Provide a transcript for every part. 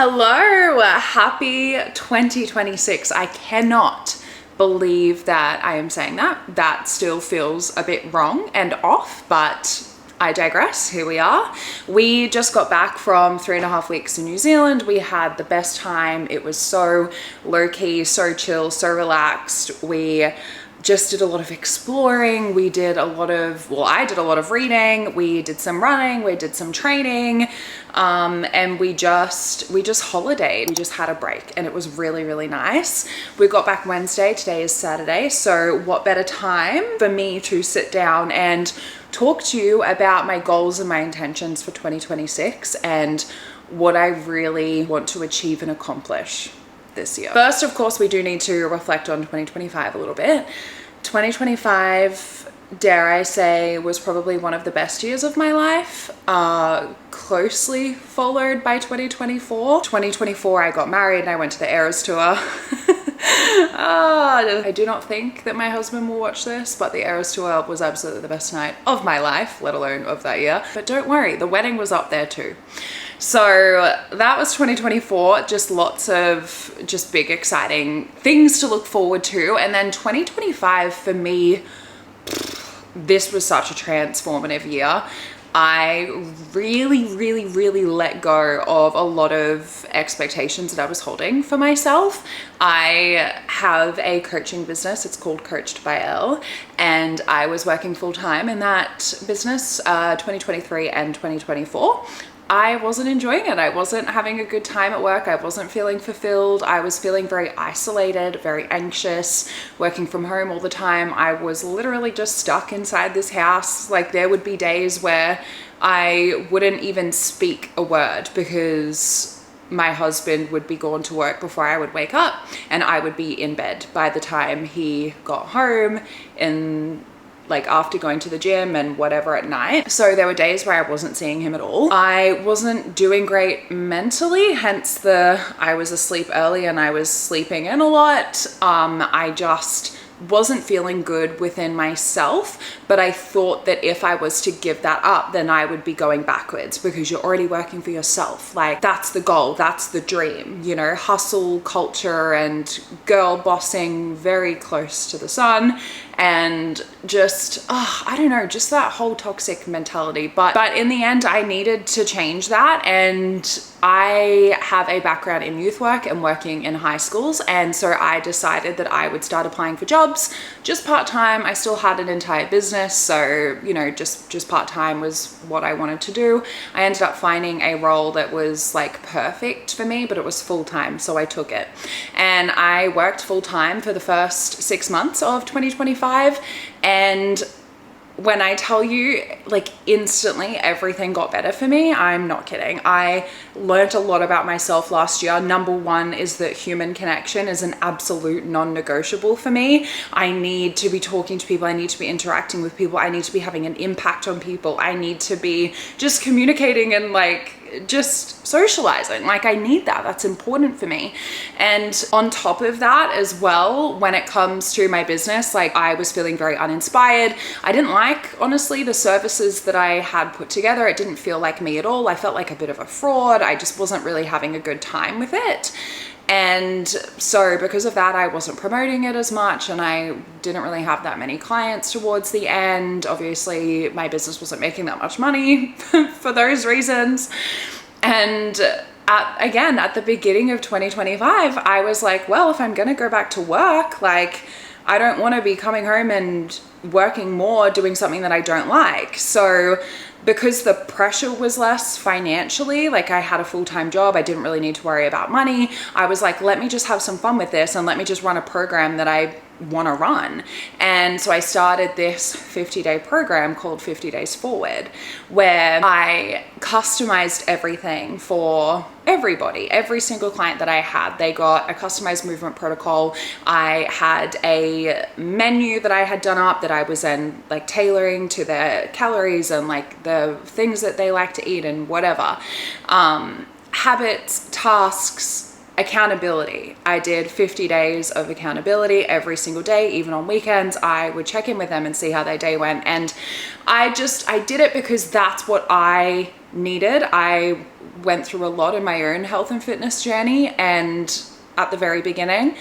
Hello, happy 2026. I cannot believe that I am saying that. That still feels a bit wrong and off, but I digress. Here we are. We just got back from 3.5 weeks in New Zealand. We had the best time. It was so low-key, so chill, so relaxed. We just did a lot of exploring. We did a lot of, well, I did a lot of reading. We did some running, we did some training, and we just holidayed. We just had a break and it was really, really nice. We got back Wednesday, today is Saturday. So what better time for me to sit down and talk to you about my goals and my intentions for 2026 and what I really want to achieve and accomplish this year. First, of course, we do need to reflect on 2025 a little bit. 2025, dare I say, was probably one of the best years of my life, closely followed by 2024. 2024, I got married and I went to the Eras tour. I do not think that my husband will watch this, but the Eras tour was absolutely the best night of my life, let alone of that year. But don't worry, the wedding was up there too. So that was 2024, just lots of just big exciting things to look forward to. And then 2025 for me, this was such a transformative year. I really let go of a lot of expectations that I was holding for myself. I have a coaching business. It's called Coached by Elle, and I was working full-time in that business 2023 and 2024. I wasn't enjoying it. I wasn't having a good time at work. I wasn't feeling fulfilled. I was feeling very isolated, very anxious, working from home all the time. I was literally just stuck inside this house. Like, there would be days where I wouldn't even speak a word because my husband would be gone to work before I would wake up, and I would be in bed by the time he got home, and like after going to the gym and whatever at night. So there were days where I wasn't seeing him at all. I wasn't doing great mentally, hence I was asleep early and I was sleeping in a lot. I just wasn't feeling good within myself, but I thought that if I was to give that up, then I would be going backwards, because you're already working for yourself. Like, that's the goal, that's the dream, you know, hustle culture and girl bossing very close to the sun, and just, I don't know, just that whole toxic mentality. But in the end, I needed to change that. And I have a background in youth work and working in high schools. And so I decided that I would start applying for jobs, just part-time. I still had an entire business. So, you know, just part-time was what I wanted to do. I ended up finding a role that was like perfect for me, but it was full-time. So I took it. And I worked full-time for the first 6 months of 2025. And when I tell you, like, instantly everything got better for me, I'm not kidding. I learned a lot about myself last year. Number one is that human connection is an absolute non-negotiable for me. I need to be talking to people. I need to be interacting with people. I need to be having an impact on people. I need to be just communicating and like just socializing. Like, I need that. That's important for me. And on top of that as well, when it comes to my business, like, I was feeling very uninspired. I didn't like, honestly, the services that I had put together. It didn't feel like me at all. I felt like a bit of a fraud. I just wasn't really having a good time with it. And so because of that, I wasn't promoting it as much, and I didn't really have that many clients towards the end. Obviously, my business wasn't making that much money for those reasons. And at the beginning of 2025, I was like, well, if I'm going to go back to work, like, I don't want to be coming home and working more doing something that I don't like. So because the pressure was less financially, like, I had a full-time job, I didn't really need to worry about money. I was like, let me just have some fun with this and let me just run a program that I want to run. And so I started this 50-day program called 50 Days Forward, where I customized everything for everybody. Every single client that I had, they got a customized movement protocol. I had a menu that I had done up that I was then like tailoring to their calories and like the things that they like to eat and whatever. Habits, tasks, accountability. I did 50 days of accountability every single day, even on weekends. I would check in with them and see how their day went. And I did it because that's what I needed. I went through a lot in my own health and fitness journey and at the very beginning.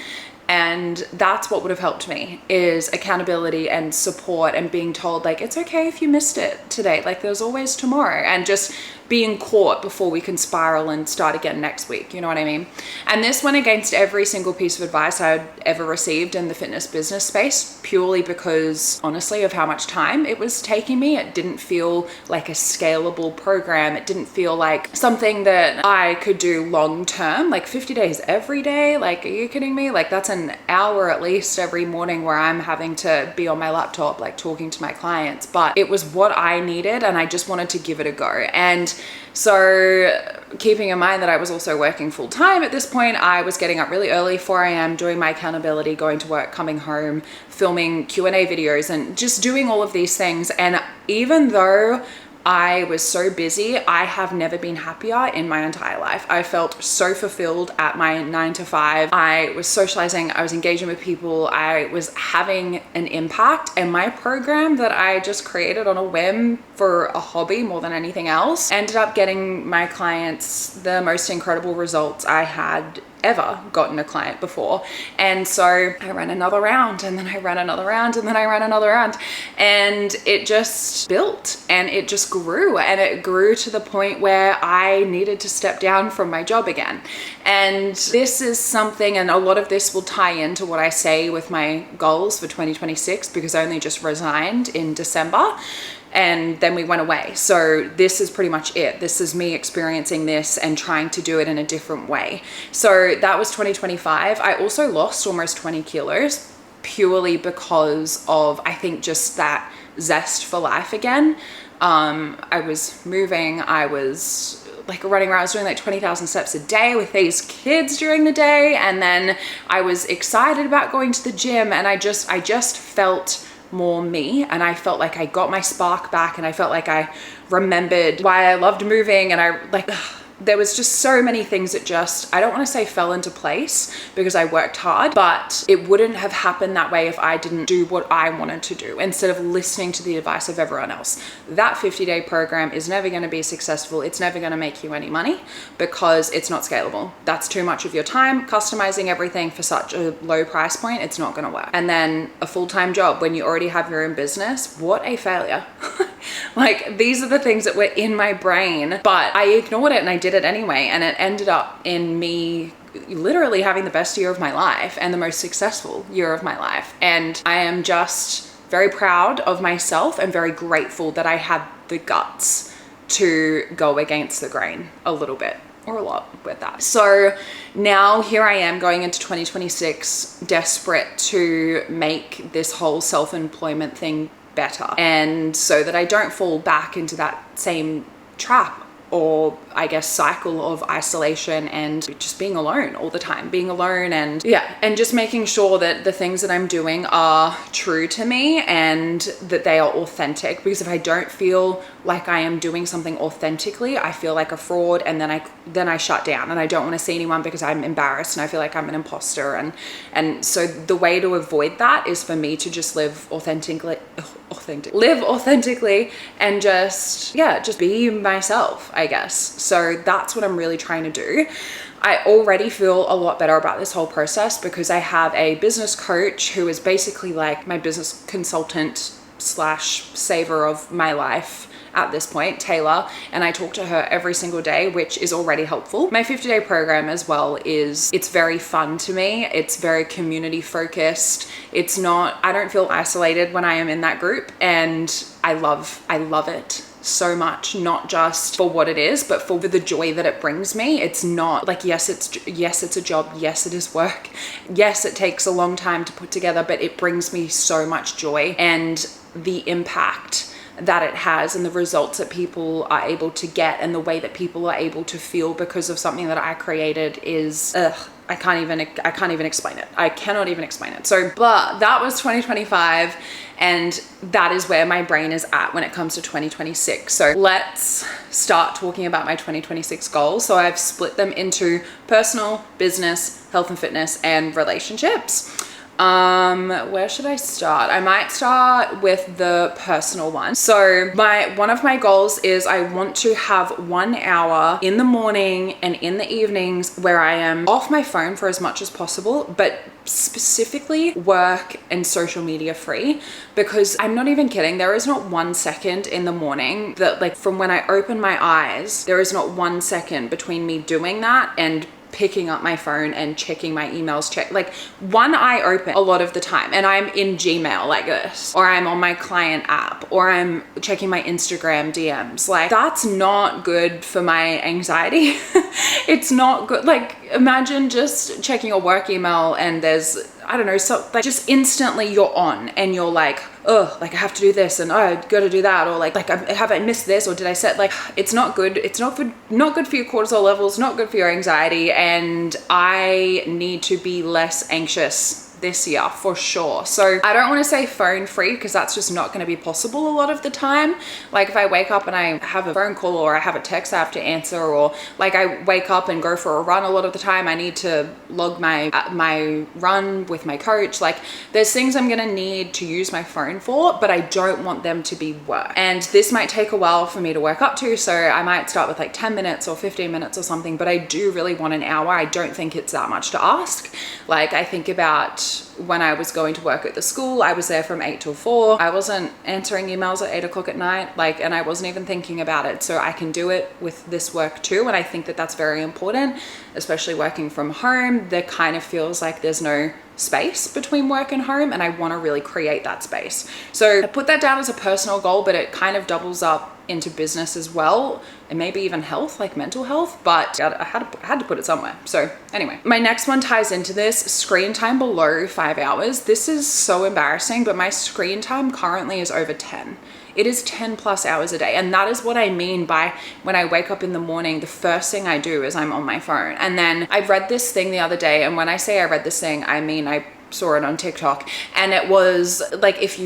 And that's what would have helped me, is accountability and support and being told like, it's okay if you missed it today. Like there's always tomorrow, and just being caught before we can spiral and start again next week. You know what I mean? And this went against every single piece of advice I'd ever received in the fitness business space, purely because honestly of how much time it was taking me. It didn't feel like a scalable program. It didn't feel like something that I could do long term, like 50 days every day. Like, are you kidding me? Like that's an hour at least every morning where I'm having to be on my laptop, like talking to my clients. But it was what I needed, and I just wanted to give it a go. And so keeping in mind that I was also working full time at this point, I was getting up really early, 4 a.m., doing my accountability, going to work, coming home, filming Q&A videos, and just doing all of these things. And even though I was so busy, I have never been happier in my entire life. I felt so fulfilled at my 9 to 5. I was socializing, I was engaging with people, I was having an impact. And my program that I just created on a whim for a hobby more than anything else ended up getting my clients the most incredible results I had ever gotten a client before. And so I ran another round, and then I ran another round, and then I ran another round, and it just built and it just grew, and it grew to the point where I needed to step down from my job again. And this is something, and a lot of this will tie into what I say with my goals for 2026, because I only just resigned in December. And then we went away. So this is pretty much it. This is me experiencing this and trying to do it in a different way. So that was 2025. I also lost almost 20 kilos purely because of, I think, just that zest for life again. I was moving, I was like running around, I was doing like 20,000 steps a day with these kids during the day. And then I was excited about going to the gym, and I just felt more me, and I felt like I got my spark back, and I felt like I remembered why I loved moving, and I like there was just so many things that just, I don't want to say fell into place because I worked hard, but it wouldn't have happened that way if I didn't do what I wanted to do instead of listening to the advice of everyone else. That 50-day program is never going to be successful. It's never going to make you any money because it's not scalable. That's too much of your time. Customizing everything for such a low price point, it's not going to work. And then a full-time job when you already have your own business, what a failure. Like, these are the things that were in my brain, but I ignored it and I did it anyway. And it ended up in me literally having the best year of my life and the most successful year of my life. And I am just very proud of myself and very grateful that I had the guts to go against the grain a little bit or a lot with that. So now here I am going into 2026, desperate to make this whole self-employment thing better, and so that I don't fall back into that same trap, or I guess cycle of isolation and just being alone all the time, being alone, and just making sure that the things that I'm doing are true to me and that they are authentic. Because if I don't feel like I am doing something authentically, I feel like a fraud, and then I shut down, and I don't want to see anyone because I'm embarrassed and I feel like I'm an imposter. And so the way to avoid that is for me to just live authentically and just be myself, I guess. So that's what I'm really trying to do. I already feel a lot better about this whole process because I have a business coach who is basically like my business consultant / saver of my life at this point, Taylor, and I talk to her every single day, which is already helpful. My 50-day program as well it's very fun to me. It's very community focused. I don't feel isolated when I am in that group, and I love it so much, not just for what it is, but for the joy that it brings me. It's not like, yes, it's a job. Yes, it is work. Yes, it takes a long time to put together, but it brings me so much joy, and the impact that it has and the results that people are able to get and the way that people are able to feel because of something that I created is, I can't even explain it. I cannot even explain it. So, but that was 2025, and that is where my brain is at when it comes to 2026. So let's start talking about my 2026 goals. So I've split them into personal, business, health and fitness, and relationships. Where should I start? I might start with the personal one. So one of my goals is I want to have 1 hour in the morning and in the evenings where I am off my phone for as much as possible, but specifically work and social media free, because I'm not even kidding. There is not 1 second in the morning that, like, from when I open my eyes, there is not 1 second between me doing that and picking up my phone and checking my emails, like one eye open a lot of the time, and I'm in Gmail like this, or I'm on my client app, or I'm checking my Instagram DMs. Like, that's not good for my anxiety. It's not good. Like, imagine just checking a work email and there's, I don't know, so like just instantly you're on and you're like, oh, like I have to do this, and oh, I gotta do that, or like have I missed this, or did I set, like, it's not good. It's not good for your cortisol levels, not good for your anxiety, and I need to be less anxious this year for sure. So I don't want to say phone free, because that's just not going to be possible a lot of the time. Like, if I wake up and I have a phone call or I have a text I have to answer, or like I wake up and go for a run, a lot of the time I need to log my run with my coach. Like, there's things I'm going to need to use my phone for, but I don't want them to be work. And this might take a while for me to work up to, so I might start with like 10 minutes or 15 minutes or something, but I do really want an hour. I don't think it's that much to ask. Like, I think about when I was going to work at the school, I was there from 8 till 4. I wasn't answering emails at 8 o'clock at night, like, and I wasn't even thinking about it. So I can do it with this work too. And I think that that's very important, especially working from home. There kind of feels like there's no space between work and home, and I want to really create that space. So I put that down as a personal goal, but it kind of doubles up into business as well, and maybe even health, like mental health, but I had to put it somewhere. So anyway, my next one ties into this: screen time below 5 hours. This is so embarrassing, but my screen time currently is over 10. It is 10 plus hours a day. And that is what I mean by when I wake up in the morning, the first thing I do is I'm on my phone. And then I read this thing the other day, and when I say I read this thing, I mean I saw it on TikTok, and it was like, if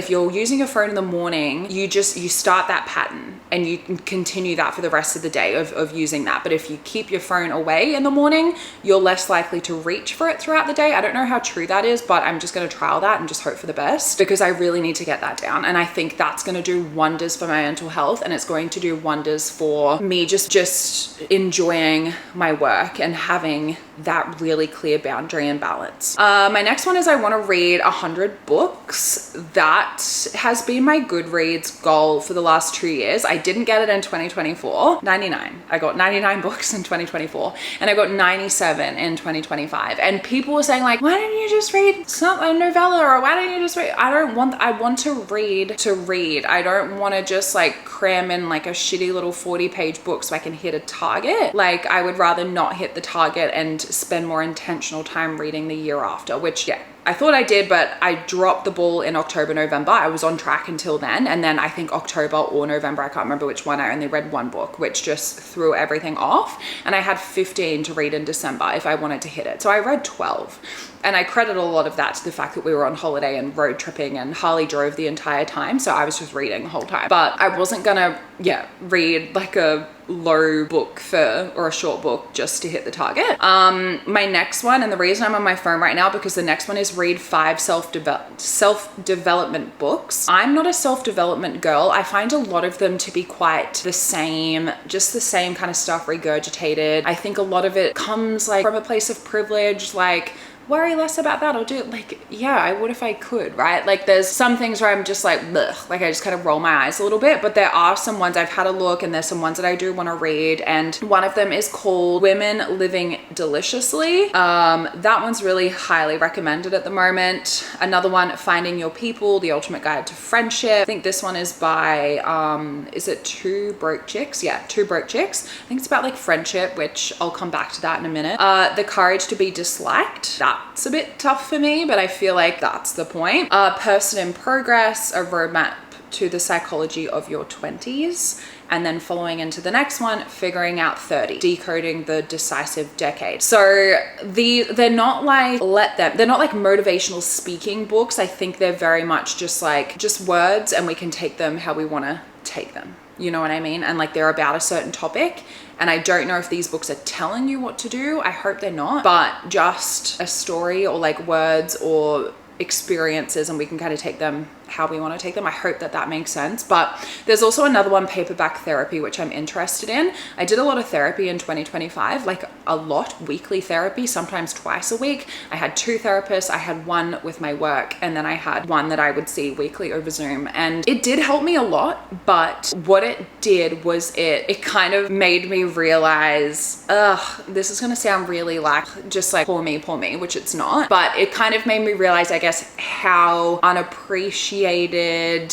you're using your phone in the morning, you start that pattern and you continue that for the rest of the day of using that. But if you keep your phone away in the morning, you're less likely to reach for it throughout the day. I don't know how true that is, but I'm just going to trial that and just hope for the best, because I really need to get that down. And I think that's going to do wonders for my mental health, and it's going to do wonders for me just enjoying my work and having that really clear boundary and balance. My next one is I want to read 100 books. That has been my Goodreads goal for the last 2 years. I didn't get it in 2024. 99. I got 99 books in 2024, and I got 97 in 2025. And people were saying like, why don't you just read a novella, or why don't you just read? I want to read. I don't want to just like cram in like a shitty little 40-page book so I can hit a target. Like, I would rather not hit the target and spend more intentional time reading the year after, which, yeah, I thought I did, but I dropped the ball in October, November. I was on track until then. And then I think October or November, I can't remember which one, I only read one book, which just threw everything off. And I had 15 to read in December if I wanted to hit it. So I read 12. And I credit a lot of that to the fact that we were on holiday and road tripping, and Harley drove the entire time. So I was just reading the whole time. But I wasn't gonna, read like a low book or a short book just to hit the target. My next one, and the reason I'm on my phone right now, because the next one is read 5 self-development books. I'm not a self-development girl. I find a lot of them to be quite the same, just the same kind of stuff regurgitated. I think a lot of it comes like from a place of privilege, like, worry less about that, or do it. Like, yeah, I would if I could, right? Like, there's some things where I'm just like, blech, like I just kind of roll my eyes a little bit, but there are some ones I've had a look, and there's some ones that I do want to read, and one of them is called Women Living Deliciously. That one's really highly recommended at the moment. Another one, Finding Your People, The Ultimate Guide to Friendship. I think this one is by, is it Two Broke Chicks? Yeah, Two Broke Chicks. I think it's about like friendship, which I'll come back to that in a minute. The Courage to Be Disliked. That's a bit tough for me, but I feel like that's the point. Person in Progress, A Roadmap to the Psychology of Your 20s. And then following into the next one, Figuring Out 30, Decoding the Decisive Decade. So they're not like, they're not like motivational speaking books. I think they're very much just words, and we can take them how we want to take them. You know what I mean? And like they're about a certain topic. And I don't know if these books are telling you what to do. I hope they're not. But just a story or like words or experiences, and we can kind of take them how we want to take them. I hope that that makes sense. But there's also another one, paperback therapy, which I'm interested in. I did a lot of therapy in 2025, like a lot, weekly therapy, sometimes twice a week. I had 2 therapists. I had one with my work, and then I had one that I would see weekly over Zoom, and it did help me a lot. But what it did was it kind of made me realize, this is going to sound really like just like poor me, which it's not, but it kind of made me realize, I guess, how unappreciated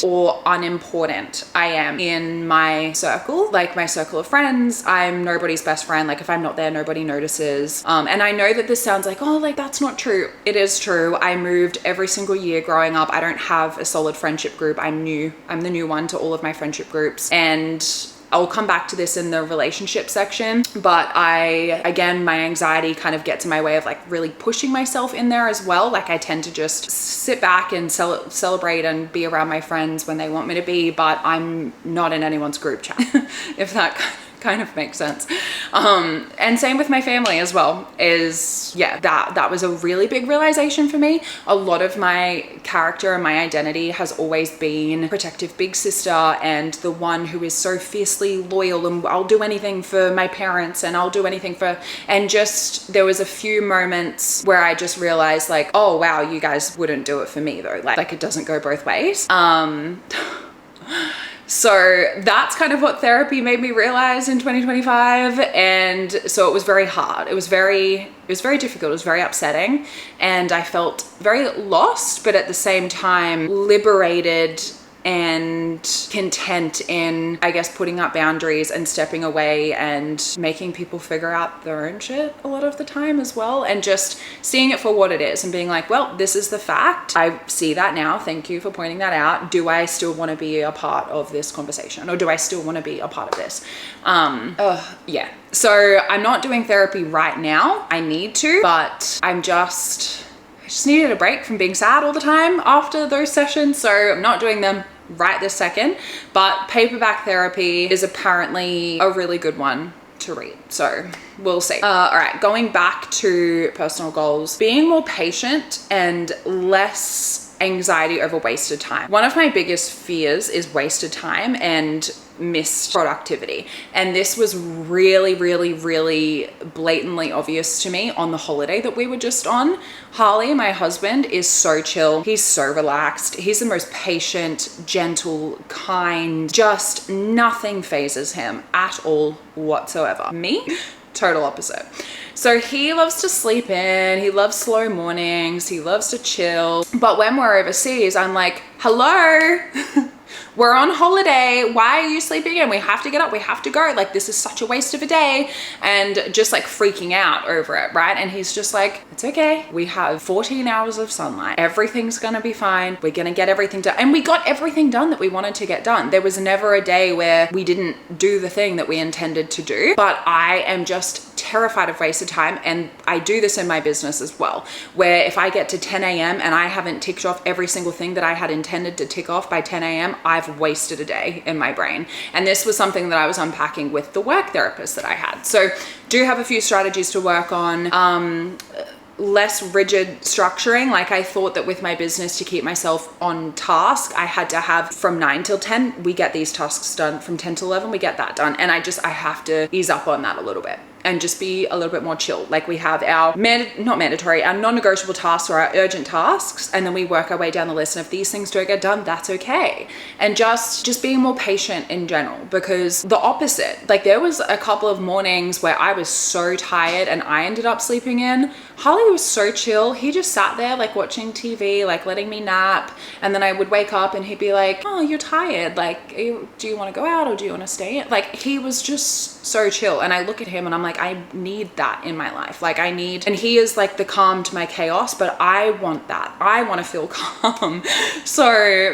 or unimportant I am in my circle, like my circle of friends. I'm nobody's best friend. Like if I'm not there, nobody notices. And I know that this sounds like, oh, like that's not true. It is true. I moved every single year growing up. I don't have a solid friendship group. I'm the new one to all of my friendship groups, and I'll come back to this in the relationship section, but again, my anxiety kind of gets in my way of like really pushing myself in there as well. Like I tend to just sit back and celebrate and be around my friends when they want me to be, but I'm not in anyone's group chat, if that kind of makes sense. And same with my family as well, is that was a really big realization for me. A lot of my character and my identity has always been protective big sister and the one who is so fiercely loyal, and I'll do anything for my parents, and I'll do anything and just there was a few moments where I just realized like, oh wow, you guys wouldn't do it for me though. Like it doesn't go both ways. So that's kind of what therapy made me realize in 2025. And so it was very hard. It was very difficult. It was very upsetting. And I felt very lost, but at the same time, liberated and content in, I guess, putting up boundaries and stepping away and making people figure out their own shit a lot of the time as well. And just seeing it for what it is and being like, well, this is the fact. I see that now. Thank you for pointing that out. Do I still want to be a part of this conversation, or do I still want to be a part of this? Yeah. So I'm not doing therapy right now. I need to, but I just needed a break from being sad all the time after those sessions. So I'm not doing them right this second, but paperback therapy is apparently a really good one to read. So we'll see. All right, going back to personal goals, being more patient and less anxiety over wasted time. One of my biggest fears is wasted time and missed productivity. And this was really, really, really blatantly obvious to me on the holiday that we were just on. Harley, my husband, is so chill. He's so relaxed. He's the most patient, gentle, kind, just nothing phases him at all whatsoever. Me? Total opposite. So he loves to sleep in, he loves slow mornings, he loves to chill. But when we're overseas, I'm like, hello, we're on holiday. Why are you sleeping in? We have to get up, we have to go. Like, this is such a waste of a day. And just like freaking out over it, right? And he's just like, it's okay. We have 14 hours of sunlight. Everything's gonna be fine. We're gonna get everything done. And we got everything done that we wanted to get done. There was never a day where we didn't do the thing that we intended to do. But I am just terrified of wasted time, and I do this in my business as well, where if I get to 10 a.m. and I haven't ticked off every single thing that I had intended to tick off by 10 a.m., I've wasted a day in my brain. And this was something that I was unpacking with the work therapist that I had. So do have a few strategies to work on. Less rigid structuring. Like, I thought that with my business, to keep myself on task, I had to have from 9 till 10, we get these tasks done. From 10 to 11, we get that done. And I have to ease up on that a little bit and just be a little bit more chill. Like, we have our not mandatory, our non-negotiable tasks or our urgent tasks, and then we work our way down the list. And if these things don't get done, that's okay. And just being more patient in general, because the opposite, like, there was a couple of mornings where I was so tired and I ended up sleeping in. Holly was so chill. He just sat there like watching TV, like letting me nap. And then I would wake up and he'd be like, oh, you're tired. Like, do you want to go out or do you want to stay in? Like, he was just so chill. And I look at him and I'm like, I need that in my life. Like, and he is like the calm to my chaos, but I want that. I want to feel calm. So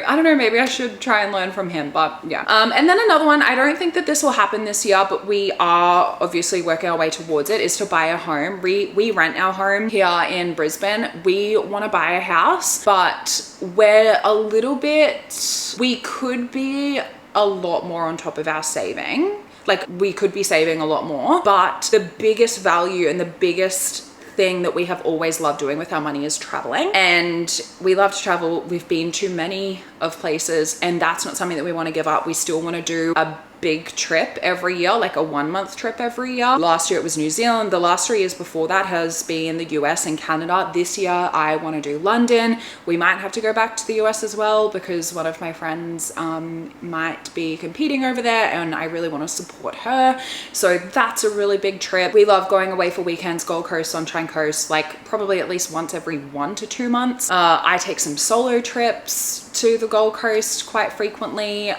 I don't know, maybe I should try and learn from him, but yeah. And then another one, I don't think that this will happen this year, but we are obviously working our way towards it, is to buy a home. We rent our home here in Brisbane. We want to buy a house, but we're a little bit, we could be a lot more on top of our saving. Like we could be saving a lot more, but the biggest value and the biggest thing that we have always loved doing with our money is traveling. And we love to travel. We've been to many of places, and that's not something that we want to give up. We still want to do a big trip every year, like a 1 month trip every year. Last year it was New Zealand. The last 3 years before that has been the US and Canada. This year I want to do London. We might have to go back to the US as well because one of my friends might be competing over there and I really want to support her. So that's a really big trip. We love going away for weekends, Gold Coast, Sunshine Coast, like probably at least once every 1 to 2 months. I take some solo trips to the Gold Coast quite frequently.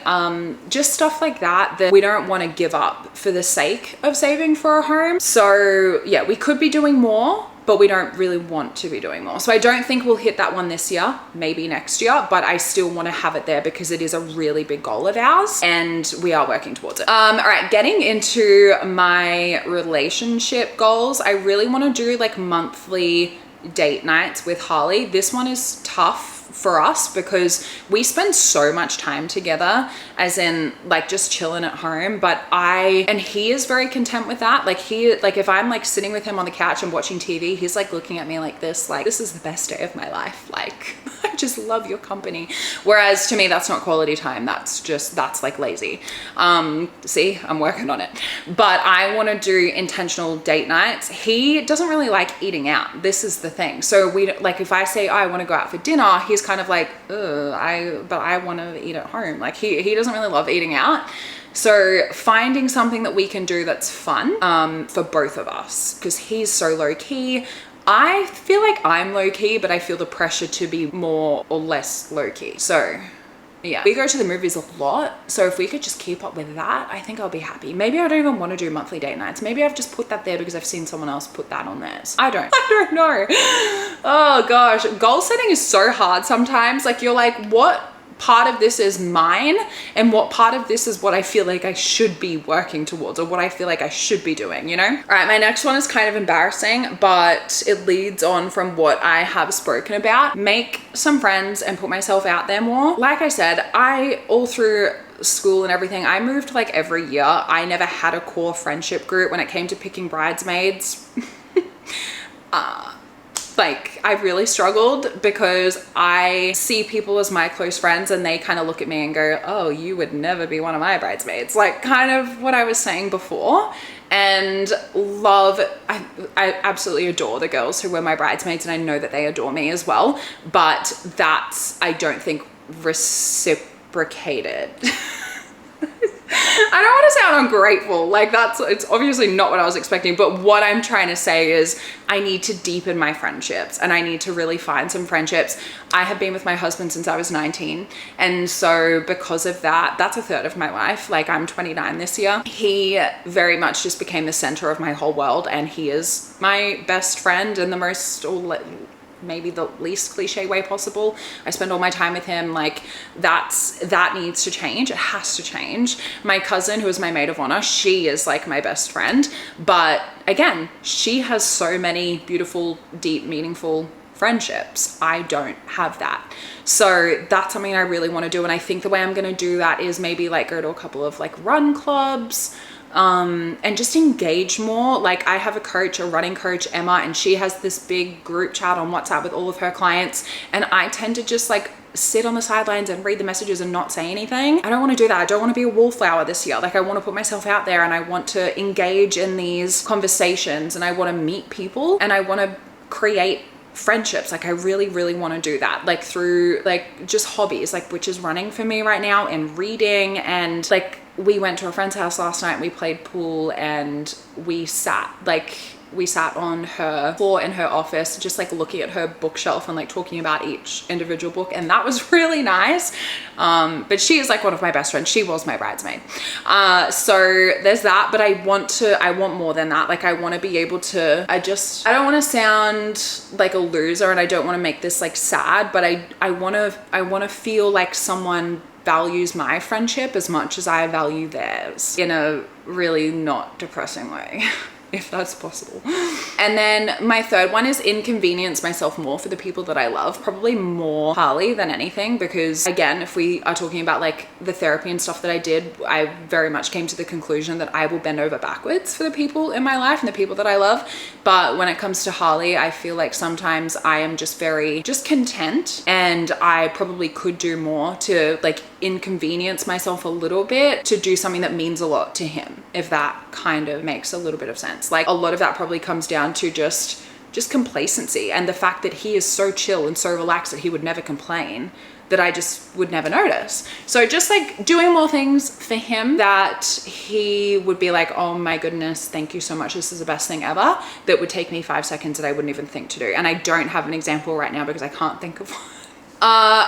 Just stuff like that we don't want to give up for the sake of saving for a home. So yeah, we could be doing more, but we don't really want to be doing more. So I don't think we'll hit that one this year, maybe next year, but I still want to have it there because it is a really big goal of ours and we are working towards it. All right, getting into my relationship goals, I really want to do like monthly date nights with Harley. This one is tough for us because we spend so much time together, as in like just chilling at home, and he is very content with that. Like if I'm like sitting with him on the couch and watching TV, he's like looking at me like this is the best day of my life. Like I just love your company. Whereas to me, that's not quality time. That's like lazy. See, I'm working on it. But I want to do intentional date nights. He doesn't really like eating out. This is the thing. So like if I say, oh, I want to go out for dinner, he's kind of like, but I want to eat at home. Like he doesn't really love eating out. So finding something that we can do that's fun for both of us, because he's so low key. I feel like I'm low key, but I feel the pressure to be more or less low key. So yeah, we go to the movies a lot. So if we could just keep up with that, I think I'll be happy. Maybe I don't even want to do monthly date nights. Maybe I've just put that there because I've seen someone else put that on theirs. I don't know. Oh gosh, goal setting is so hard sometimes. Like you're like, what part of this is mine and what part of this is what I feel like I should be working towards or what I feel like I should be doing, you know? All right, my next one is kind of embarrassing, but it leads on from what I have spoken about. Make some friends and put myself out there more. Like I said, all through school and everything, I moved like every year. I never had a core friendship group when it came to picking bridesmaids. Like I really struggled because I see people as my close friends and they kind of look at me and go, oh, you would never be one of my bridesmaids. Like kind of what I was saying before. And I absolutely adore the girls who were my bridesmaids and I know that they adore me as well. But that's, I don't think, reciprocated. I don't want to sound ungrateful, like it's obviously not what I was expecting, but what I'm trying to say is I need to deepen my friendships and I need to really find some friendships. I have been with my husband since I was 19, and so because of that, that's a third of my life. Like I'm 29 this year. He very much just became the center of my whole world, and he is my best friend in the most, or maybe the least cliche way possible. I spend all my time with him. Like that needs to change. It has to change. My cousin, who is my maid of honor, she is like my best friend, but again, she has so many beautiful, deep, meaningful friendships. I don't have that. So that's something I really want to do. And I think the way I'm going to do that is maybe like go to a couple of like run clubs, and just engage more. Like I have a running coach, Emma, and she has this big group chat on WhatsApp with all of her clients. And I tend to just like sit on the sidelines and read the messages and not say anything. I don't want to do that. I don't want to be a wallflower this year. Like I want to put myself out there and I want to engage in these conversations and I want to meet people and I want to create friendships. Like I really, really want to do that, like through like just hobbies, like which is running for me right now and reading. And like we went to a friend's house last night and we played pool and we sat on her floor in her office, just like looking at her bookshelf and like talking about each individual book. And that was really nice. But she is like one of my best friends. She was my bridesmaid. So there's that, but I want more than that. Like I want to be able to, I don't want to sound like a loser and I don't want to make this like sad, but I want to feel like someone values my friendship as much as I value theirs in a really not depressing way. if that's possible. And then my third one is inconvenience myself more for the people that I love, probably more Harley than anything, because again, if we are talking about like the therapy and stuff that I did, I very much came to the conclusion that I will bend over backwards for the people in my life and the people that I love. But when it comes to Harley, I feel like sometimes I am just very content, and I probably could do more to like inconvenience myself a little bit to do something that means a lot to him, if that kind of makes a little bit of sense. Like a lot of that probably comes down to just complacency, and the fact that he is so chill and so relaxed that he would never complain, that I just would never notice. So just like doing more things for him that he would be like, oh my goodness, thank you so much, this is the best thing ever, that would take me 5 seconds that I wouldn't even think to do. And I don't have an example right now because I can't think of one.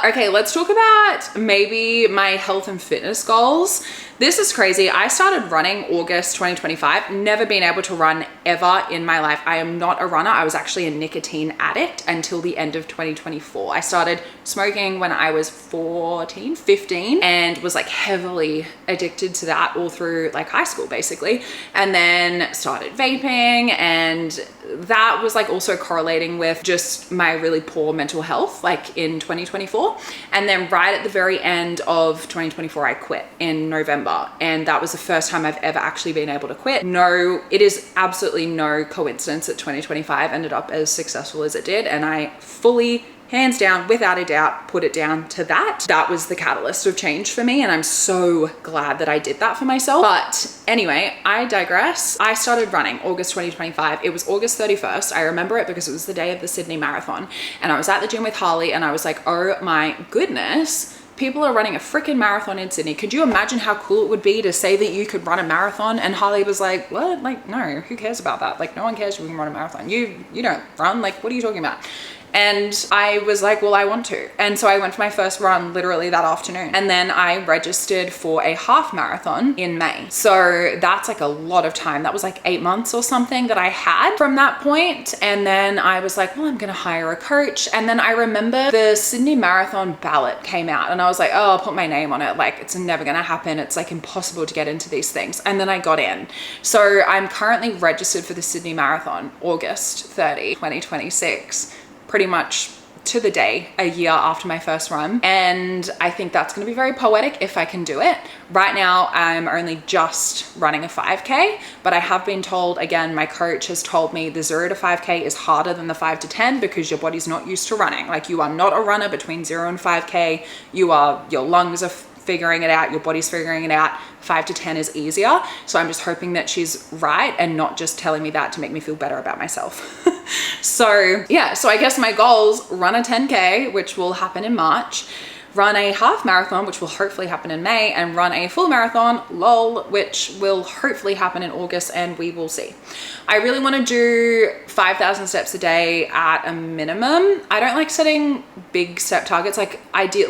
Okay, let's talk about maybe my health and fitness goals. This is crazy. I started running August 2025, never been able to run ever in my life. I am not a runner. I was actually a nicotine addict until the end of 2024. I started smoking when I was 15, and was like heavily addicted to that all through like high school basically. And then started vaping, and that was like also correlating with just my really poor mental health like in 2024. And then right at the very end of 2024, I quit in November. And that was the first time I've ever actually been able to quit. No, it is absolutely no coincidence that 2025 ended up as successful as it did. And I fully, hands down, without a doubt, put it down to that. That was the catalyst of change for me. And I'm so glad that I did that for myself. But anyway, I digress. I started running August 2025. It was August 31st. I remember it because it was the day of the Sydney Marathon. And I was at the gym with Harley, and I was like, oh my goodness, people are running a freaking marathon in Sydney. Could you imagine how cool it would be to say that you could run a marathon? And Harley was like, what? Like, no, who cares about that? Like, no one cares if you can run a marathon. You don't run. Like, what are you talking about? And I was like, well, I want to. And so I went for my first run literally that afternoon. And then I registered for a half marathon in May. So that's like a lot of time. That was like 8 months or something that I had from that point. And then I was like, well, I'm going to hire a coach. And then I remember the Sydney Marathon ballot came out, and I was like, oh, I'll put my name on it. Like, it's never going to happen. It's like impossible to get into these things. And then I got in. So I'm currently registered for the Sydney Marathon, August 30, 2026. Pretty much to the day, a year after my first run. And I think that's going to be very poetic if I can do it. Right now, I'm only just running a 5K, but I have been told, again, my coach has told me the 0 to 5K is harder than the 5 to 10 because your body's not used to running. Like, you are not a runner between 0 and 5K. Your lungs are figuring it out, your body's figuring it out. 5 to 10 is easier. So I'm just hoping that she's right and not just telling me that to make me feel better about myself. So yeah, so I guess my goals: run a 10K, which will happen in March, run a half marathon, which will hopefully happen in May, and run a full marathon, lol, which will hopefully happen in August, and we will see. I really want to do 5,000 steps a day at a minimum. I don't like setting big step targets. Like,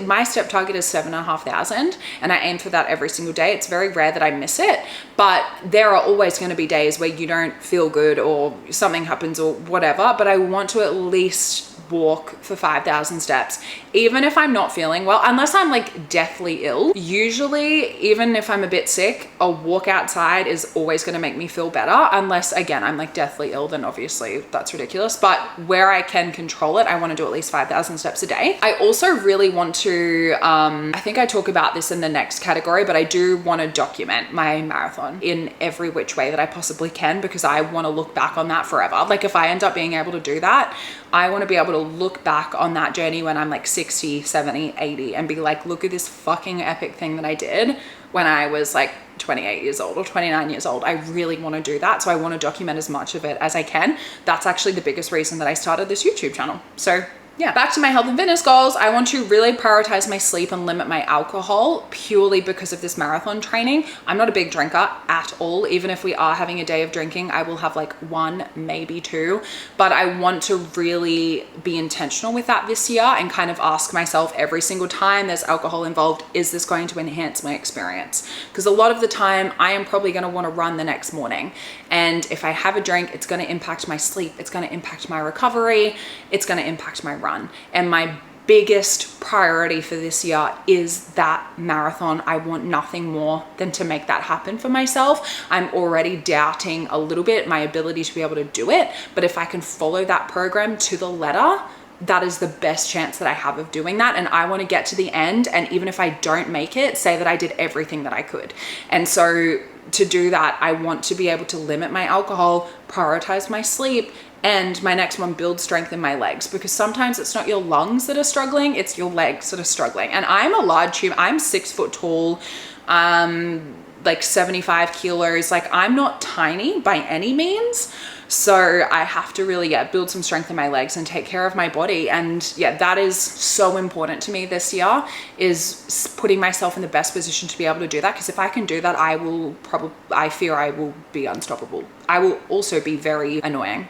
my step target is 7,500, and I aim for that every single day. It's very rare that I miss it, but there are always going to be days where you don't feel good or something happens or whatever, but I want to at least walk for 5,000 steps, even if I'm not feeling well, unless I'm like deathly ill. Usually, even if I'm a bit sick, a walk outside is always going to make me feel better, unless again I'm like deathly ill, then obviously that's ridiculous. But where I can control it, I want to do at least 5,000 steps a day. I also really want to I think I talk about this in the next category, but I do want to document my marathon in every which way that I possibly can, because I want to look back on that forever. Like, if I end up being able to do that, I want to be able to look back on that journey when I'm like 60, 70, 80 and be like, look at this fucking epic thing that I did when I was like 28 years old or 29 years old. I really want to do that. So I want to document as much of it as I can. That's actually the biggest reason that I started this YouTube channel. So yeah, back to my health and fitness goals. I want to really prioritize my sleep and limit my alcohol, purely because of this marathon training. I'm not a big drinker at all. Even if we are having a day of drinking, I will have like 1, maybe 2, but I want to really be intentional with that this year and kind of ask myself every single time there's alcohol involved, is this going to enhance my experience? Because a lot of the time I am probably going to want to run the next morning. And if I have a drink, it's going to impact my sleep. It's going to impact my recovery. It's going to impact my run. And my biggest priority for this year is that marathon. I want nothing more than to make that happen for myself. I'm already doubting a little bit my ability to be able to do it, but if I can follow that program to the letter, that is the best chance that I have of doing that. And I want to get to the end, and even if I don't make it, say that I did everything that I could. And so to do that, I want to be able to limit my alcohol, prioritize my sleep, and my next one, build strength in my legs, because sometimes it's not your lungs that are struggling, it's your legs that are struggling. And I'm a large human. I'm 6 foot tall, like 75 kilos. Like, I'm not tiny by any means. So I have to really, build some strength in my legs and take care of my body. And that is so important to me this year, is putting myself in the best position to be able to do that. Because if I can do that, I fear I will be unstoppable. I will also be very annoying.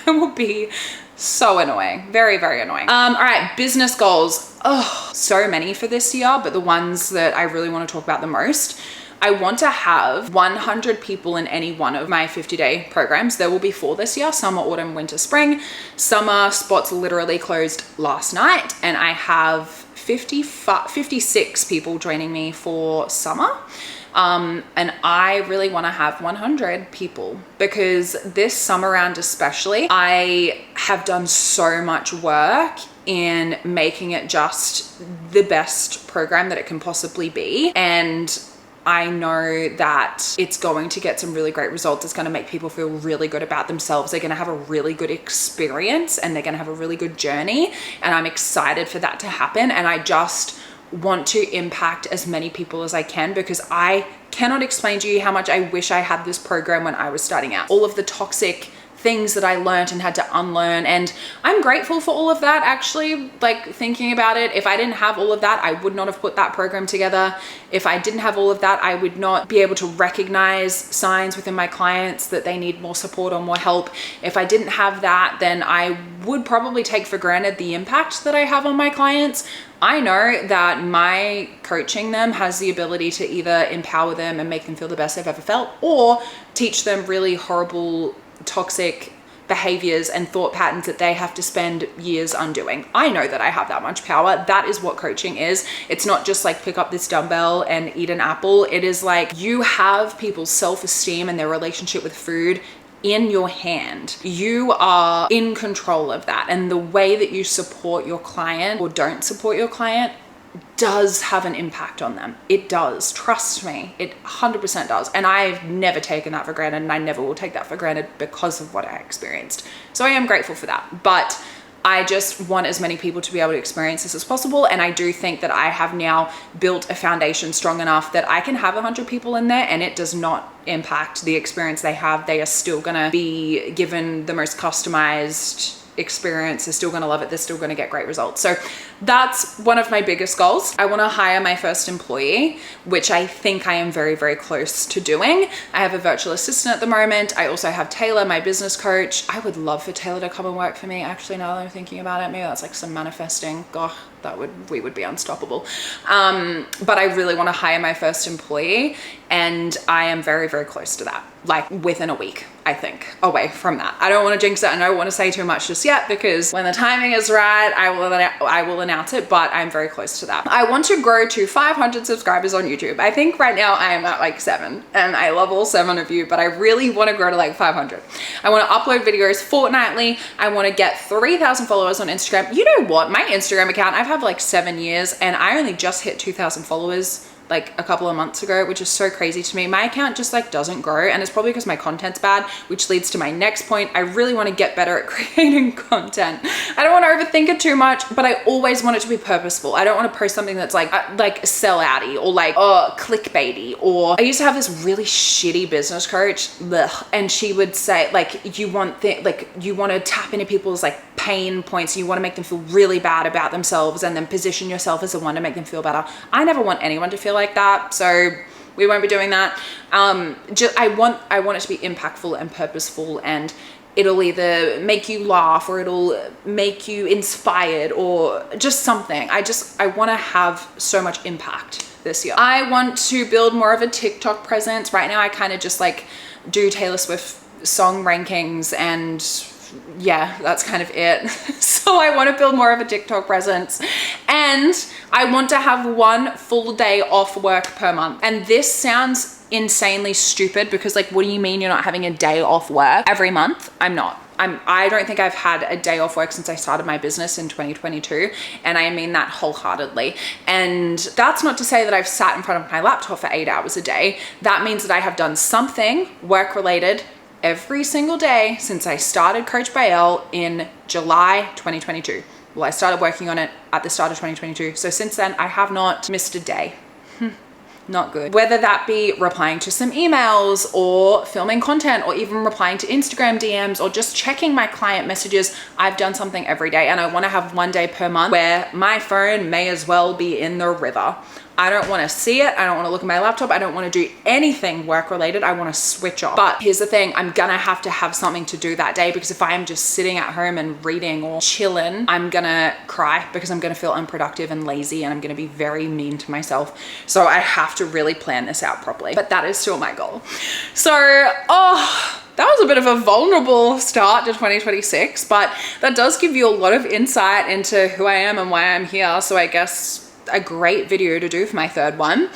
I will be so annoying. Very, very annoying. All right, business goals. Oh, so many for this year, but the ones that I really want to talk about the most, I want to have 100 people in any one of my 50-day programs. There will be 4 this year: summer, autumn, winter, spring. Summer spots literally closed last night, and I have 56 people joining me for summer. And I really want to have 100 people, because this summer round especially, I have done so much work in making it just the best program that it can possibly be. And I know that it's going to get some really great results. It's going to make people feel really good about themselves. They're going to have a really good experience, and they're going to have a really good journey. And I'm excited for that to happen. And I just want to impact as many people as I can, because I cannot explain to you how much I wish I had this program when I was starting out. All of the toxic things that I learned and had to unlearn, and I'm grateful for all of that, actually. Like, thinking about it, if I didn't have all of that, I would not have put that program together. If I didn't have all of that, I would not be able to recognize signs within my clients that they need more support or more help. If I didn't have that, then I would probably take for granted the impact that I have on my clients. I know that my coaching them has the ability to either empower them and make them feel the best they've ever felt, or teach them really horrible, toxic behaviors and thought patterns that they have to spend years undoing. I know that I have that much power. That is what coaching is. It's not just like pick up this dumbbell and eat an apple. It is like you have people's self-esteem and their relationship with food in your hand. You are in control of that. And the way that you support your client or don't support your client does have an impact on them. It does. Trust me. It 100% does. And I've never taken that for granted, and I never will take that for granted because of what I experienced. So I am grateful for that. But I just want as many people to be able to experience this as possible. And I do think that I have now built a foundation strong enough that I can have 100 people in there and it does not impact the experience they have. They are still going to be given the most customized experience. They're still going to love it. They're still going to get great results. So that's one of my biggest goals. I want to hire my first employee, which I think I am very, very close to doing. I have a virtual assistant at the moment. I also have Taylor, my business coach. I would love for Taylor to come and work for me. Actually, now that I'm thinking about it, maybe that's like some manifesting. God, we would be unstoppable. But I really want to hire my first employee, and I am very, very close to that. Like within a week, I think, away from that. I don't want to jinx it. I don't want to say too much just yet, because when the timing is right, I will announce it, but I'm very close to that. I want to grow to 500 subscribers on YouTube. I think right now I am at like 7, and I love all 7 of you, but I really want to grow to like 500. I want to upload videos fortnightly. I want to get 3,000 followers on Instagram. You know what? My Instagram account, I've had like 7 years, and I only just hit 2,000 followers like a couple of months ago, which is so crazy to me. My account just like doesn't grow, and it's probably because my content's bad, which leads to my next point. I really want to get better at creating content. I don't want to overthink it too much, but I always want it to be purposeful. I don't want to post something that's like sell-outy or like clickbaity. Or I used to have this really shitty business coach, and she would say like you want to tap into people's like pain points. You want to make them feel really bad about themselves, and then position yourself as the one to make them feel better. I never want anyone to feel like that, so we won't be doing that. I want it to be impactful and purposeful, and it'll either make you laugh or it'll make you inspired or just something. I want to have so much impact this year. I want to build more of a TikTok presence. Right now I kind of just like do Taylor Swift song rankings and yeah, that's kind of it. So I want to build more of a TikTok presence, and I want to have one full day off work per month. And this sounds insanely stupid because like, what do you mean you're not having a day off work every month? I'm not. I don't think I've had a day off work since I started my business in 2022. And I mean that wholeheartedly. And that's not to say that I've sat in front of my laptop for 8 hours a day. That means that I have done something work related every single day since I started Coach by Elle in July 2022. Well, I started working on it at the start of 2022. So since then, I have not missed a day. Not good. Whether that be replying to some emails or filming content or even replying to Instagram DMs or just checking my client messages, I've done something every day, and I want to have one day per month where my phone may as well be in the river. I don't want to see it. I don't want to look at my laptop. I don't want to do anything work related. I want to switch off. But here's the thing, I'm gonna have to have something to do that day, because if I am just sitting at home and reading or chilling, I'm gonna cry because I'm gonna feel unproductive and lazy, and I'm gonna be very mean to myself. So I have to really plan this out properly, but that is still my goal. So, that was a bit of a vulnerable start to 2026, but that does give you a lot of insight into who I am and why I'm here. So I guess a great video to do for my third one.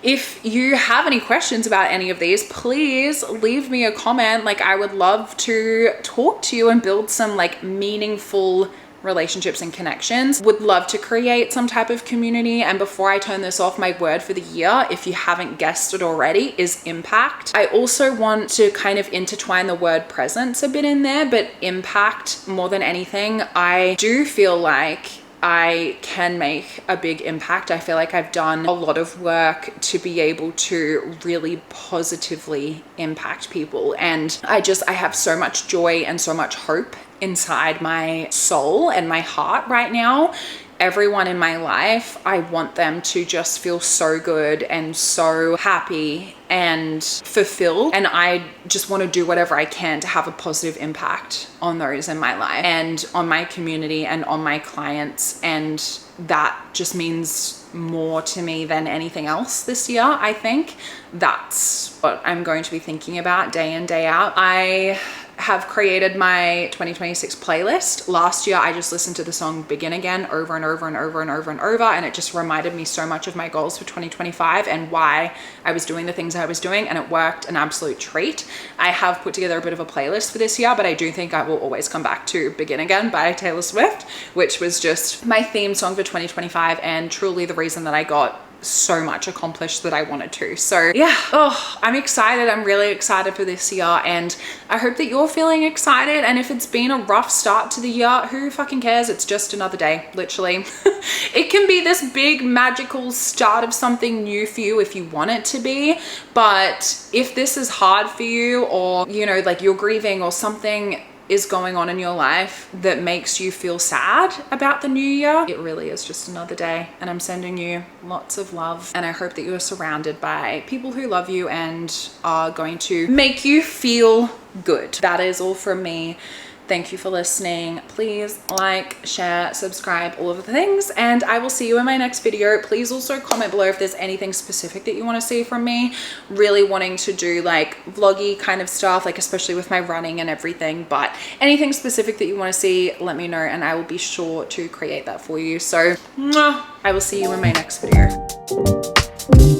If you have any questions about any of these, please leave me a comment. Like, I would love to talk to you and build some like meaningful relationships and connections. Would love to create some type of community. And before I turn this off, my word for the year, if you haven't guessed it already, is impact. I also want to kind of intertwine the word presence a bit in there, but impact more than anything. I do feel like I can make a big impact. I feel like I've done a lot of work to be able to really positively impact people. And I have so much joy and so much hope inside my soul and my heart right now. Everyone in my life, I want them to just feel so good and so happy and fulfilled. And I just want to do whatever I can to have a positive impact on those in my life and on my community and on my clients. And that just means more to me than anything else this year. I think that's what I'm going to be thinking about day in, day out. I have created my 2026 playlist. Last year, I just listened to the song Begin Again over and over and over and over and over, and it just reminded me so much of my goals for 2025 and why I was doing the things I was doing, and it worked an absolute treat. I have put together a bit of a playlist for this year, but I do think I will always come back to Begin Again by Taylor Swift, which was just my theme song for 2025 and truly the reason that I got so much accomplished that I wanted to. So yeah, I'm excited. I'm really excited for this year, and I hope that you're feeling excited. And if it's been a rough start to the year, who fucking cares? It's just another day, literally. It can be this big magical start of something new for you if you want it to be. But if this is hard for you, or you know, like you're grieving or something is going on in your life that makes you feel sad about the new year, it really is just another day. And I'm sending you lots of love, and I hope that you are surrounded by people who love you and are going to make you feel good. That is all from me. Thank you for listening. Please like, share, subscribe, all of the things, and I will see you in my next video. Please also comment below if there's anything specific that you want to see from me. Really wanting to do like vloggy kind of stuff, like especially with my running and everything, but anything specific that you want to see, let me know and I will be sure to create that for you. So I will see you in my next video.